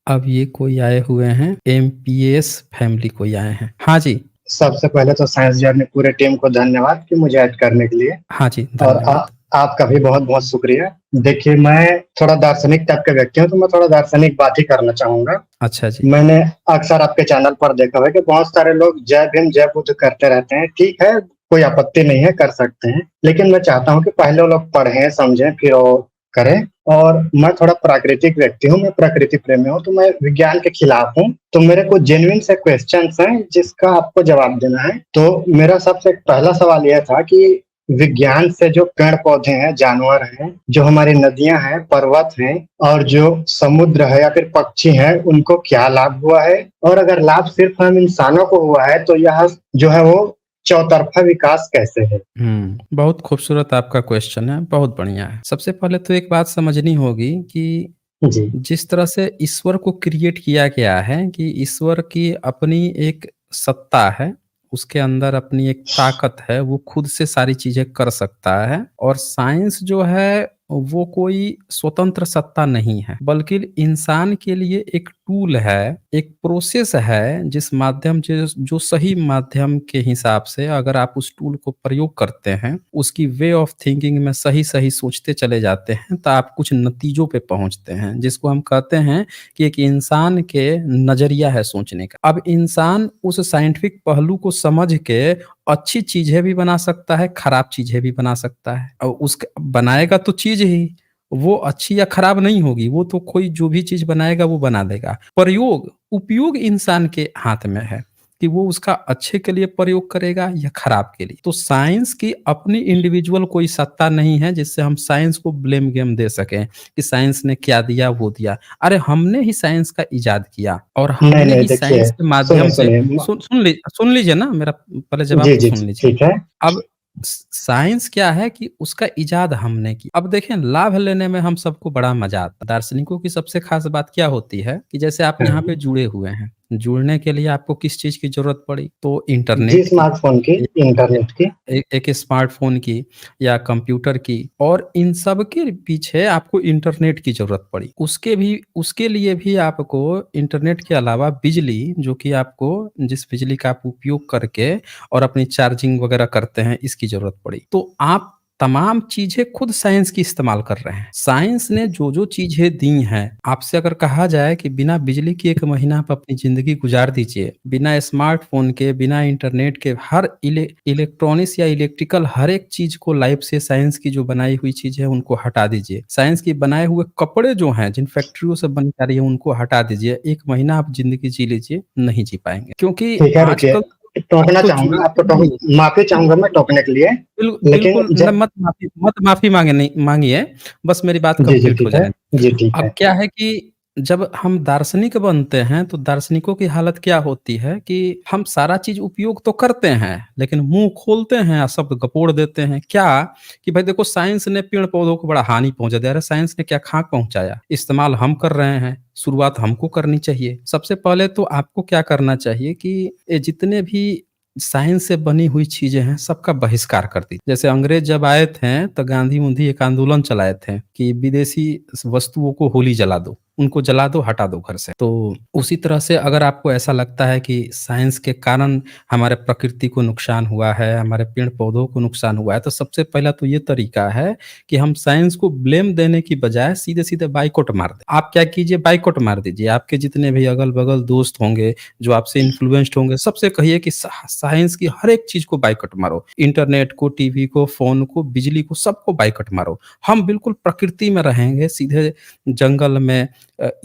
अब ये कोई आए हुए हैं, एमपीएस फैमिली कोई आए हैं। हाँ जी। सबसे पहले तो साइंस जर्नी पूरे टीम को धन्यवाद कि मुझे ऐड करने के लिए। हाँ जी, और धन्यवाद। आपका भी बहुत-बहुत शुक्रिया। देखिए, मैं थोड़ा दार्शनिक टाइप का व्यक्ति हूँ, तो मैं थोड़ा दार्शनिक बात ही करना चाहूँगा। अच्छा जी। मैंने अक्सर आपके चैनल पर देखा है कि बहुत सारे लोग जय भीम, जय बुद्ध करते रहते हैं। ठीक है, कोई आपत्ति नहीं है, कर सकते हैं। लेकिन मैं चाहता हूँ कि पहले वो लोग पढ़ें, समझें, फिर वो करें। और मैं थोड़ा प्राकृतिक व्यक्ति हूँ, मैं प्रकृति प्रेमी हूँ, तो मैं विज्ञान के खिलाफ हूँ। तो मेरे कुछ जेन्युइन से क्वेश्चन्स हैं, जिसका आपको जवाब देना है। तो मेरा सबसे पहला सवाल यह था कि विज्ञान से जो पेड़-पौधे हैं, जानवर हैं, जो हमारी नदियाँ हैं, पर्वत हैं और जो समुद्र है या फिर पक्षी हैं, उनको क्या लाभ हुआ है? और अगर लाभ सिर्फ हम इंसानों को हुआ है, तो यह जो है वो चौतरफा विकास कैसे है? बहुत खूबसूरत आपका क्वेश्चन है, बहुत बढ़िया है। सबसे पहले तो एक बात समझनी होगी कि जी, जिस तरह से ईश्वर को क्रिएट किया गया है कि ईश्वर की अपनी एक सत्ता है, उसके अंदर अपनी एक ताकत है, वो खुद से सारी चीज़ें कर सकता है और साइंस जो है, वो कोई स्वतंत्र सत्ता नहीं है, बल्कि इंसान के लिए एक टूल है, एक प्रोसेस है, जिस माध्यम से जो सही माध्यम के हिसाब से अगर आप उस टूल को प्रयोग करते हैं, उसकी वे ऑफ थिंकिंग में सही-सही सोचते चले जाते हैं, तो आप कुछ नतीजों पे पहुँचते हैं, जिसको हम कहते हैं कि एक इंसान के नज़रिया है सोचने का। अब इंसान उस साइंटिफिक पहलू को समझ के अच्छी चीज़ें भी बना सकता है, खराब चीज़ें भी बना सकता है और उसक बनाएगा तो चीज़ ही, वो अच्छी या खराब नहीं होगी, वो तो कोई जो भी चीज़ बनाएगा वो बना देगा। उपयोग इंसान के हाथ में है कि वो उसका अच्छे के लिए प्रयोग करेगा या खराब के लिए। तो साइंस की अपनी इंडिविजुअल कोई सत्ता नहीं है जिससे हम साइंस को ब्लेम गेम दे सकें कि साइंस ने क्या दिया, वो दिया। अरे हमने ही साइंस का इजाद किया और नहीं, हमने नहीं, ही देखिए, साइंस के माध्यम सुनिए, से सुनिए। सुन लीजिए ना, मेरा पहले जवाब जी, तो जी, सुन लीजिए। ठीक है। अब साइंस क्या है कि उसका इजाद हमने की। अब देखें, लाभ लेने में हम सबको बड़ा मजा आता है। दार्शनिकों की सबसे खास बात क्या होती है कि जैसे आप यहाँ पे हुँ। जुड़े हुए हैं, जुड़ने के लिए आपको किस चीज की जरूरत पड़ी? तो जी, इंटरनेट की, स्मार्टफ़ोन की, इंटरनेट की। एक स्मार्टफ़ोन की या कंप्यूटर की, और इन सब के पीछे आपको इंटरनेट की ज़रूरत पड़ी। उसके लिए भी आपको इंटरनेट के अलावा बिजली, जो कि आपको जिस बिजली का आप उपयोग करके और अपनी चार्जिंग वग़ैरह करते हैं, इसकी ज़रूरत पड़ी। तो आप तमाम चीज़ें खुद साइंस की इस्तेमाल कर रहे हैं। साइंस ने जो-जो चीज़ें दी हैं, आपसे अगर कहा जाए कि बिना बिजली के 1 महीना आप अपनी ज़िंदगी गुज़ार दीजिए, बिना स्मार्टफ़ोन के, बिना इंटरनेट के, हर इलेक्ट्रॉनिक्स या इलेक्ट्रिकल हर एक चीज़ को लाइफ से साइंस की जो बनाई हुई चीज़ है, उनको हटा दीजिए। साइंस के बनाए हुए कपड़े जो हैं, जिन फैक्ट्रियों से बन के आ रही है, उनको हटा दीजिए। 1 महीना आप ज़िंदगी जी लीजिए, नहीं जी पाएँगे। क्योंकि ठीक है, रुकिए। आजकल अब टोकना तो चाहूँगा, आपको नहीं, माफ़ी चाहूँगा मैं टोकने के लिए। लेकिन बिल्कुल ज न, मत माफ़ी माँगिए, बस मेरी बात जी, जी, कंप्लीट हो ठीक है। जाने दीजिए। जी, ठीक है। अब क्या है कि जब हम दार्शनिक बनते हैं, तो दार्शनिकों की हालत क्या होती है कि हम सारा चीज़ उपयोग तो करते हैं, लेकिन मुँह खोलते हैं और शब्द गपोड़ देते हैं। क्या कि भाई देखो, साइंस ने पेड़-पौधों को बड़ा हानि पहुँचा दिया। अरे साइंस ने क्या खाक पहुँचाया? इस्तेमाल हम कर रहे हैं, शुरुआत हमको करनी चाहिए। सबसे पहले तो आपको क्या करना चाहिए कि ये जितने भी साइंस से बनी हुई चीज़ें हैं, सबका बहिष्कार कर दी। जैसे अंग्रेज़ जब आए थे, तो गांधी-वाँधी एक आंदोलन चलाए थे कि विदेशी वस्तुओं को होली जला दो, उनको जला दो, हटा दो घर से। तो उसी तरह से अगर आपको ऐसा लगता है कि साइंस के कारण हमारे प्रकृति को नुकसान हुआ है, हमारे पेड़-पौधों को नुकसान हुआ है, तो सबसे पहला तो ये तरीका है कि हम साइंस को ब्लेम देने की बजाय सीधे-सीधे बायकॉट मार दें। आप क्या कीजिए, बायकॉट मार दीजिए। आपके जितने भी अगल-बगल दोस्त होंगे, जो आपसे इन्फ्लुएंस्ड होंगे, सबसे कहिए कि साइंस की हर एक चीज़ को बायकॉट मारो। इंटरनेट को, टीवी को, फ़ोन को, बिजली को, सबको बायकॉट मारो। हम बिल्कुल प्रकृति में रहेंगे, सीधे जंगल में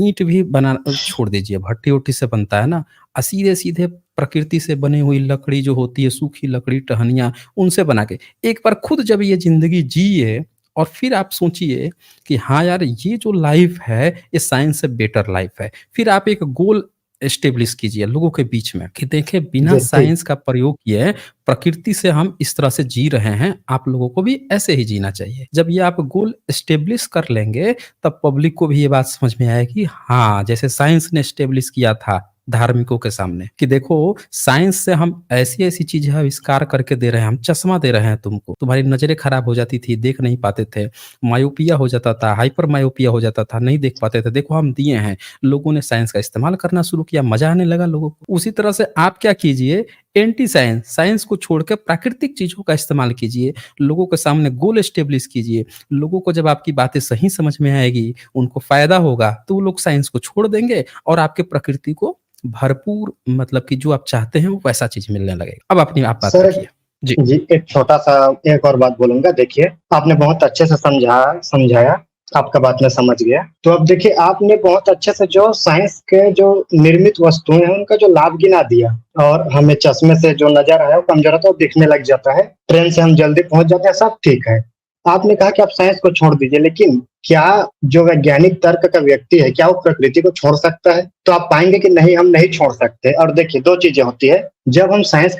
ईंट भी बनाना छोड़ दीजिए, भट्ठी-वट्ठी से बनता है ना, सीधे-सीधे प्रकृति से बनी हुई लकड़ी जो होती है, सूखी लकड़ी, टहनियाँ, उनसे बना के एक बार खुद जब ये ज़िंदगी जिए और फिर आप सोचिए कि हाँ यार, ये जो लाइफ़ है, ये साइंस से बेटर लाइफ़ है। फिर आप एक गोल एस्टेब्लिश कीजिए लोगों के बीच में कि देखिए, बिना जी, ठीक। साइंस का प्रयोग किए प्रकृति से हम इस तरह से जी रहे हैं, आप लोगों को भी ऐसे ही जीना चाहिए। जब ये आप गोल एस्टेब्लिश कर लेंगे, तब पब्लिक को भी ये बात समझ में आएगी, हाँ, जैसे साइंस ने एस्टेब्लिश किया था, धार्मिकों के सामने कि देखो साइंस से हम ऐसी-ऐसी चीज़ें आविष्कार करके दे रहे हैं, हम चश्मा दे रहे हैं तुमको, तुम्हारी नज़रें खराब हो जाती थी, देख नहीं पाते थे, मायोपिया हो जाता था, हाइपर मायोपिया हो जाता था, नहीं देख पाते थे, देखो हम दिए हैं। लोगों ने साइंस का इस्तेमाल करना शुरू किया, मज़ा आने लगा लोगों को। उसी तरह से आप क्या कीजिए, एंटी साइंस, साइंस को छोड़ के प्राकृतिक चीज़ों का इस्तेमाल कीजिए, लोगों के सामने गोल एस्टेब्लिश कीजिए। लोगों को जब आपकी बातें सही समझ में आएगी, उनको फ़ायदा होगा, तो वो लोग साइंस को छोड़ देंगे और आपके प्रकृति को भरपूर मतलब कि जो आप चाहते हैं, वो वैसा चीज़ मिलने लगेगा। अब अपनी आप बात सर रखिए। जी। जी, एक छोटा-सा एक और बात बोलूँगा। देखिए, आपने बहुत अच्छे से समझाया, आपका बात मैं समझ गया। तो अब देखिए, आपने बहुत अच्छे से जो साइंस के जो निर्मित वस्तुएँ हैं, उनका जो लाभ गिना दिया और हमें चश्मे से जो नज़र आया, वो कमज़ोर होता है, वो दिखने लग जाता है। ट्रेन से हम जल्दी पहुँच जाते हैं, सब ठीक है। आपने कहा कि आप साइंस को छोड़ दीजिए, लेकिन क्या जो वैज्ञानिक तर्क का व्यक्ति है, क्या वो प्रकृति को छोड़ सकता है? तो आप पाएँगे कि नहीं, हम नहीं छोड़ सकते। और देखिए, 2 चीज़ें होती है, जब हम साइंस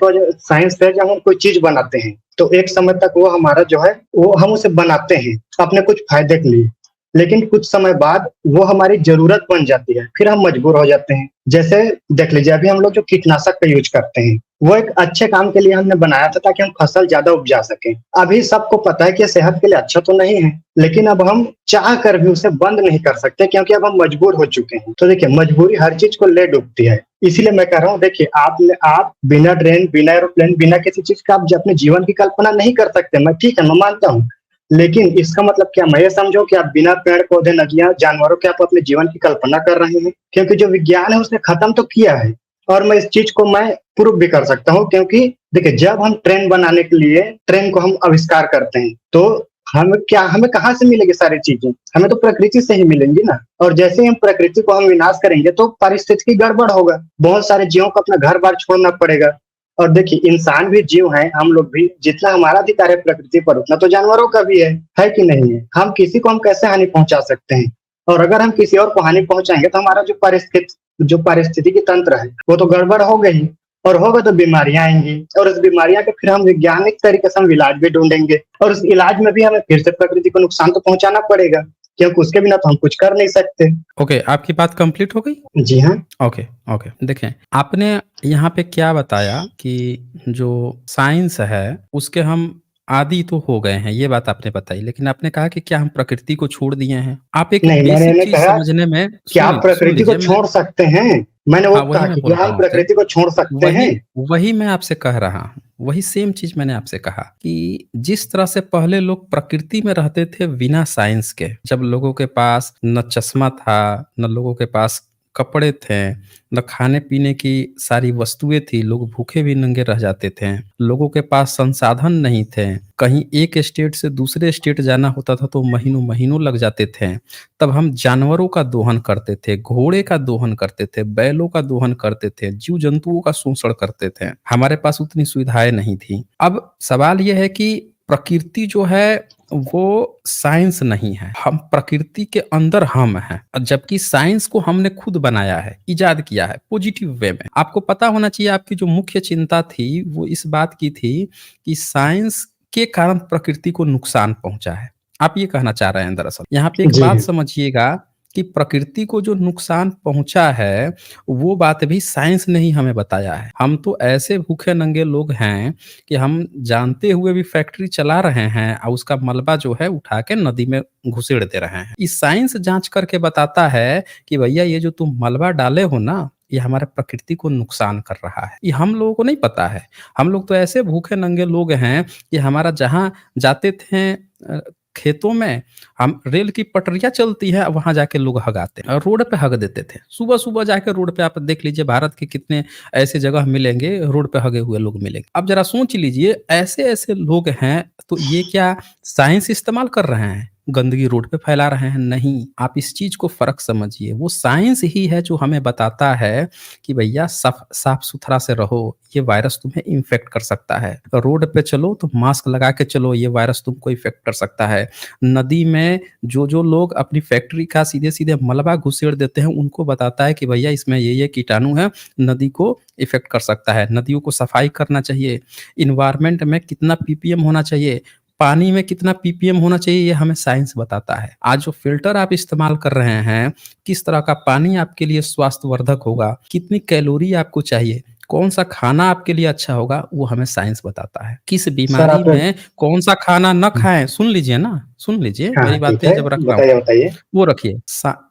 से जब हम कोई चीज़ बनाते हैं, तो एक समय तक वो हमारा जो है, वो हम उसे बनाते हैं, अपने कुछ फ़ायदे के लिए। लेकिन कुछ समय बाद वो हमारी ज़रूरत बन जाती है, फिर हम मजबूर हो जाते हैं। जैसे देख लीजिए, अभी हम लोग जो कीटनाशक का यूज़ करते हैं, वो एक अच्छे काम के लिए हमने बनाया था ताकि हम फसल ज़्यादा उपजा सकें। अभी सबको पता है कि ये सेहत के लिए अच्छा तो नहीं है, लेकिन अब हम चाह कर भी उसे बंद नहीं कर सकते क्योंकि अब हम मजबूर हो चुके हैं। तो देखिए, मजबूरी हर चीज़ को ले डूबती है। इसीलिए मैं कह रहा हूँ, देखिए, आप बिना ट्रेन, बिना एरोप्लेन, बिना किसी चीज़ का आप अपने जीवन की कल्पना नहीं कर सकते। मैं ठीक है, मैं मानता हूँ। लेकिन इसका मतलब क्या मैं ये समझूँ कि आप बिना पेड़-पौधे, नदियाँ, जानवरों के आप अपने जीवन की कल्पना कर रहे हैं? क्योंकि जो विज्ञान है उसने खत्म तो किया है और मैं इस चीज़ को मैं प्रूव भी कर सकता हूँ क्योंकि देखिए, जब हम ट्रेन बनाने के लिए ट्रेन को हम आविष्कार करते हैं, तो हमें कहाँ से मिलेगी सारी चीज़ें? हमें तो प्रकृति से ही मिलेंगी ना। और जैसे ही हम प्रकृति को हम विनाश करेंगे तो पारिस्थितिकी गड़बड़ होगा। बहुत सारे जीवों को अपना घर-बार छोड़ना पड़ेगा। और देखिए, इंसान भी जीव हैं, हम लोग भी, जितना हमारा अधिकार है प्रकृति पर उतना तो जानवरों का भी है कि नहीं है? हम किसी को हम कैसे हानि पहुँचा सकते हैं? और अगर हम किसी और को हानि पहुँचाएँगे तो हमारा जो पारिस्थितिकी तंत्र है, वो तो गड़बड़ होगा ही और होगा तो बीमारियाँ आएँगी और उस बीमारियाँ का फिर हम वैज्ञानिक तरीके से हम इलाज भी ढूँढेंगे और उस इलाज में भी हमें फिर से प्रकृति को नुकसान तो पहुँचाना पड़ेगा, क्योंकि उसके बिना तो हम कुछ कर नहीं सकते। ओके, आपकी बात कंप्लीट हो गई? जी हाँ। Okay, okay. देखें, आपने यहाँ पे क्या बताया कि जो साइंस है, उसके हम आदी तो हो गए हैं, ये बात आपने बताई। लेकिन आपने कहा कि क्या हम प्रकृति को छोड़ दिए हैं? आप एक नहीं, मैंने बेसिक नहीं चीज़ कहा समझने में कि आप सुन प्रकृति को लीजिए मैं छोड़ सकते हैं। मैंने वो हाँ, वही कहा मैं कि बोल क्या रहा हम हूँ आपसे। प्रकृति को छोड़ सकते हैं? वही वही मैं आपसे कह रहा हूँ। वही सेम चीज़ मैंने आपसे कहा कि जिस तरह से पहले लोग प्रकृति में रहते थे बिना साइंस के, जब लोगों के पास न चश्मा था, न लोगों के पास कपड़े थे, न खाने-पीने की सारी वस्तुएँ थी, लोग भूखे भी नंगे रह जाते थे। लोगों के पास संसाधन नहीं थे। कहीं एक स्टेट से दूसरे स्टेट जाना होता था तो महीनों-महीनों लग जाते थे। तब हम जानवरों का दोहन करते थे, घोड़े का दोहन करते थे, बैलों का दोहन करते थे, जीव-जंतुओं का शोषण करते थे। हमारे पास उतनी सुविधाएँ नहीं थी। अब सवाल ये है कि प्रकृति जो है वो साइंस नहीं है। हम प्रकृति के अंदर हम हैं। जबकि साइंस को हमने खुद बनाया है, इजाद किया है पॉजिटिव वे में। आपको पता होना चाहिए आपकी जो मुख्य चिंता थी वो इस बात की थी कि साइंस के कारण प्रकृति को नुकसान पहुँचा है। आप ये कहना चाह रहे हैं दरअसल। यहाँ पे एक जी, बात समझिएगा कि प्रकृति को जो नुकसान पहुँचा है, वो बात भी साइंस ने ही हमें बताया है। हम तो ऐसे भूखे-नंगे लोग हैं कि हम जानते हुए भी फैक्ट्री चला रहे हैं और उसका मलबा जो है उठा के नदी में घुसेड़ दे रहे हैं। ये साइंस जाँच करके बताता है कि भैया ये जो तुम मलबा डाले हो ना, ये हमारे प्रकृति को नुकसान कर रहा है। ये हम लोगों को नहीं पता है। हम लोग तो ऐसे भूखे-नंगे लोग हैं कि हमारा जहाँ जाते थे खेतों में हम रेल की पटरियाँ चलती हैं, वहाँ जाके लोग हगाते हैं, रोड पे हग देते थे। सुबह-सुबह जाके रोड पे आप देख लीजिए भारत के कितने ऐसे जगह मिलेंगे, रोड पे हगे हुए लोग मिलेंगे। अब ज़रा सोच लीजिए ऐसे-ऐसे लोग हैं, तो ये क्या साइंस इस्तेमाल कर रहे हैं? गंदगी रोड पे फैला रहे हैं? नहीं, आप इस चीज़ को फ़र्क समझिए। वो साइंस ही है जो हमें बताता है कि भैया साफ-सुथरा से रहो, ये वायरस तुम्हें इन्फेक्ट कर सकता है। रोड पे चलो तो मास्क लगा के चलो, ये वायरस तुमको इफ़ेक्ट कर सकता है। नदी में जो लोग अपनी फैक्ट्री का सीधे-सीधे मलबा घुसेड़ देते हैं, उनको बताता है कि भैया इसमें ये कीटाणु है, नदी को इफ़ेक्ट कर सकता है। नदियों को सफाई करना चाहिए। एनवायरनमेंट में कितना पीपीएम होना चाहिए, पानी में कितना पीपीएम होना चाहिए ये हमें साइंस बताता है। आज जो फ़िल्टर आप इस्तेमाल कर रहे हैं, किस तरह का पानी आपके लिए स्वास्थ्यवर्धक होगा, कितनी कैलोरी आपको चाहिए, कौन-सा खाना आपके लिए अच्छा होगा, वो हमें साइंस बताता है। किस सर बीमारी आप में कौन-सा खाना ना खाएँ, सुन लीजिए ना, सुन लीजिए, हाँ, मेरी हाँ, ठीक बातें है। जब रख रहा हूँ। बताइए, बताइए। वो रखिए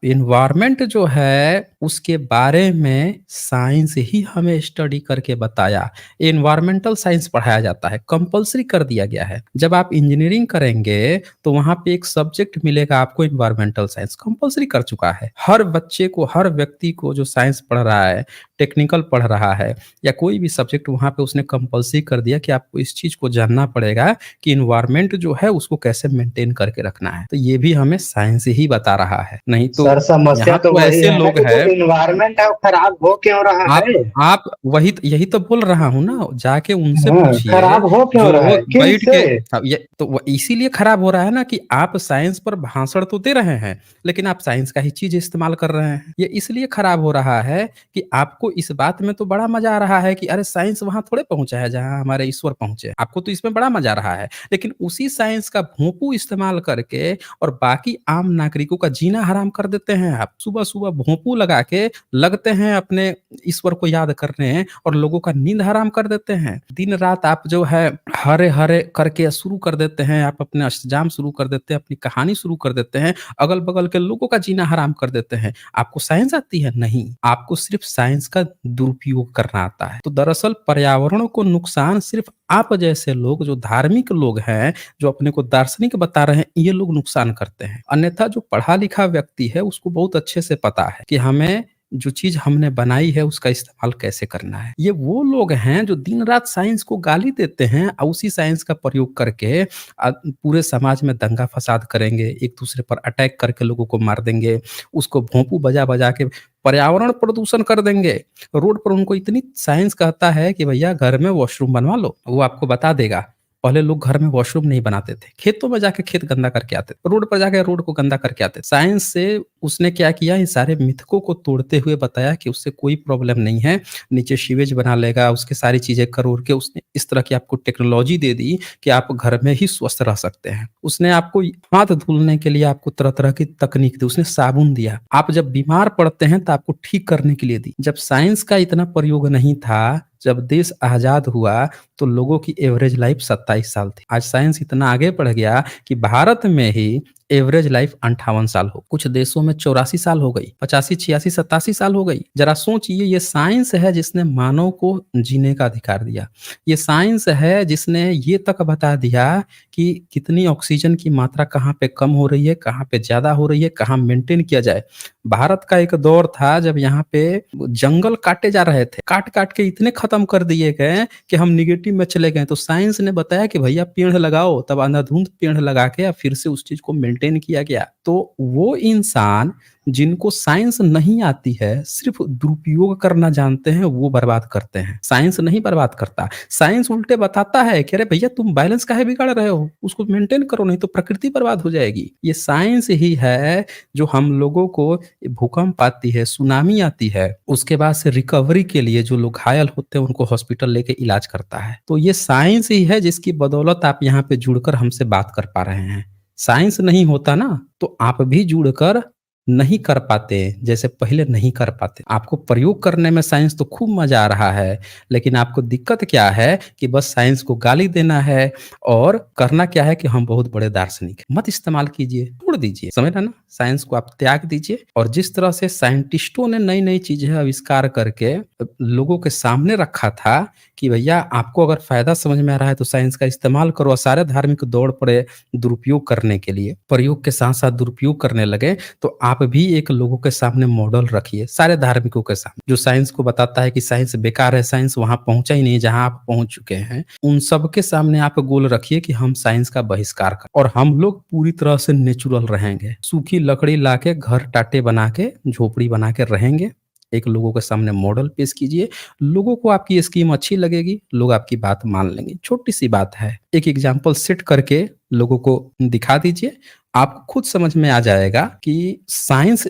एनवायरनमेंट जो है उसके बारे में साइंस ही हमें स्टडी करके बताया। एनवायरमेंटल साइंस पढ़ाया जाता है, कंपल्सरी कर दिया गया है। जब आप इंजीनियरिंग करेंगे तो वहां पे एक सब्जेक्ट मिलेगा आपको, एनवायरमेंटल साइंस कंपल्सरी कर चुका है। हर बच्चे को, हर व्यक्ति को जो साइंस पढ़ रहा है, टेक्निकल पढ़ रहा है या कोई भी सब्जेक्ट, वहां पे उसने कंपल्सरी कर दिया कि आपको इस चीज को जानना पड़ेगा कि इन्वायरमेंट जो है उसको कैसे मेंटेन करके रखना है। तो ये भी हमें साइंस ही बता रहा है, नहीं तो सर समस्या यहाँ तो तो वही ऐसे है ना लोग कि जो हैं। एनवायरनमेंट है वो खराब हो क्यों रहा आप है? आप वही यही तो बोल रहा हूँ ना, जाके उनसे हाँ, पूछिए खराब हो क्यों जो रहा है? रोज किन बैठ से? के। अब ये तो इसीलिए खराब हो रहा है ना कि आप साइंस पर भाषण तो दे रहे हैं, लेकिन आप साइंस का ही चीज इस्तेमाल कर रहे हैं। ये इसलिए खराब हो रहा है कि आपको इस बात में तो बड़ा मजा आ रहा है कि अरे साइंस वहां थोड़े पहुंचा है जहां हमारे ईश्वर पहुंचे, आपको तो इसमें बड़ा मजा आ रहा है। लेकिन उसी साइंस का भोंपू इस्तेमाल करके और बाकी आम नागरिकों का जीना हराम कर देते हैं। आप सुबह सुबह भोंपू लगा के लगते हैं अपने ईश्वर को याद करने और लोगों का नींद हराम कर देते हैं। दिन रात आप जो है हरे हरे करके शुरू कर देते हैं, आप अपने अष्टजाम शुरू कर देते हैं, अपनी कहानी शुरू कर देते हैं, अगल बगल के लोगों का जीना हराम कर देते हैं। आपको साइंस आती है? नहीं, आपको सिर्फ साइंस का दुरुपयोग करना आता है। तो दरअसल पर्यावरण को नुकसान सिर्फ आप जैसे लोग, जो धार्मिक लोग हैं, जो अपने को दार्शनिक बता रहे हैं, ये लोग नुकसान करते हैं। अन्यथा जो पढ़ा लिखा व्यक्ति है उसको बहुत अच्छे से पता है कि हमें जो चीज़ हमने बनाई है उसका इस्तेमाल कैसे करना है। ये वो लोग हैं जो दिन-रात साइंस को गाली देते हैं और उसी साइंस का प्रयोग करके पूरे समाज में दंगा-फ़साद करेंगे, एक-दूसरे पर अटैक करके लोगों को मार देंगे, उसको भोंपू बजा-बजा के पर्यावरण प्रदूषण कर देंगे। रोड पर उनको इतनी साइंस कहता है कि भैया घर में वॉशरूम बनवा लो, वो आपको बता देगा। पहले लोग घर में वॉशरूम नहीं बनाते थे, खेतों में जाके खेत गंदा करके आते थे, रोड पर जाके रोड को गंदा करके आते थे। साइंस से उसने क्या किया, इन सारे मिथकों को तोड़ते हुए बताया कि उससे कोई प्रॉब्लम नहीं है, नीचे सीवेज बना लेगा, उसकी सारी चीज़ें कर-उर के उसने इस तरह की आपको टेक्नोलॉजी दे दी कि आप घर में ही स्वस्थ रह सकते हैं। उसने आपको हाथ धुलने के लिए आपको तरह-तरह की तकनीक दी, उसने साबुन दिया। आप जब बीमार पड़ते हैं तो आपको ठीक करने के लिए दी। जब साइंस का इतना प्रयोग नहीं था, जब देश आज़ाद हुआ तो लोगों की एवरेज लाइफ 27 साल थी। आज साइंस इतना आगे बढ़ गया कि भारत में ही एवरेज लाइफ 58 साल हो, कुछ देशों में 84 साल हो गई, 85, 86, 87 साल हो गई। जरा सोचिए, ये साइंस है जिसने मानव को जीने का अधिकार दिया। ये साइंस है जिसने ये तक बता दिया कि कितनी ऑक्सीजन की मात्रा कहाँ पे कम हो रही है, कहाँ पे ज़्यादा हो रही है, कहाँ मेंटेन किया जाए। भारत का एक दौर था जब यहाँ पे जंगल काटे जा रहे थे, काट-काट के इतने खत्म कर दिए गए कि हम नेगेटिव में चले गए। तो साइंस ने बताया कि भैया पेड़ लगाओ, तब अंधाधुंध पेड़ लगा के फिर से उस चीज़ को मेंटेन किया गया। तो वो इंसान जिनको साइंस नहीं आती है, सिर्फ़ दुरुपयोग करना जानते हैं, वो बर्बाद करते हैं। साइंस नहीं बर्बाद करता, साइंस उल्टे बताता है कि अरे भैया तुम बैलेंस काहे बिगाड़ रहे हो? उसको मेंटेन करो, नहीं तो प्रकृति बर्बाद हो जाएगी। ये साइंस ही है जो हम लोगों को, भूकंप आती है, सुनामी आती है, उसके बाद से रिकवरी के लिए जो लोग घायल होते हैं उनको हॉस्पिटल लेके इलाज करता है। तो ये साइंस ही है जिसकी बदौलत आप यहाँ पे जुड़कर हमसे बात कर पा रहे हैं। साइंस नहीं होता ना तो आप भी जुड़कर नहीं कर पाते, जैसे पहले नहीं कर पाते। आपको प्रयोग करने में साइंस तो खूब मज़ा आ रहा है, लेकिन आपको दिक्कत क्या है कि बस साइंस को गाली देना है और करना क्या है कि हम बहुत बड़े दार्शनिक हैं। मत इस्तेमाल कीजिए, छोड़ दीजिए, समझ रहे हैं ना? साइंस को आप त्याग दीजिए और जिस तरह से साइंटिस्टों ने नई-नई चीज़ें आविष्कार करके लोगों के सामने रखा था कि भैया आपको अगर फ़ायदा समझ में आ रहा है तो साइंस का इस्तेमाल करो, और सारे धार्मिक दौड़ पड़े दुरुपयोग करने के लिए, प्रयोग के साथ-साथ दुरुपयोग करने लगे, तो आप भी एक लोगों के सामने मॉडल रखिए, सारे धार्मिकों के सामने, जो साइंस को बताता है कि साइंस बेकार है, साइंस वहाँ पहुँचा ही नहीं जहाँ आप पहुँच चुके हैं। उन सबके सामने आप गोल रखिए कि हम साइंस का बहिष्कार कर, और हम लोग पूरी तरह से नेचुरल रहेंगे। सूखी लकड़ी लाके घर टाटे बना के, झोपड़ी बना के रहेंगे। एक लोगों के सामने मॉडल पेश कीजिए, लोगों को आपकी स्कीम अच्छी लगेगी, लोग आपकी बात मान लेंगे। छोटी-सी बात है, एक एग्ज़ाम्पल सेट करके लोगों को दिखा दीजिए, आपको खुद समझ में आ जाएगा कि साइंस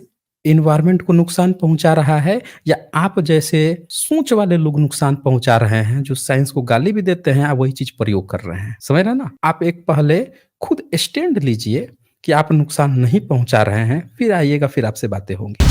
एनवायरनमेंट को नुकसान पहुँचा रहा है या आप जैसे सोच वाले लोग नुकसान पहुँचा रहे हैं, जो साइंस को गाली भी देते हैं, आप वही चीज़ प्रयोग कर रहे हैं। समझ रहे हैं ना? आप एक पहले खुद स्टैंड लीजिए कि आप नुकसान नहीं पहुँचा रहे हैं, फिर आइएगा, फिर आपसे बातें होंगी।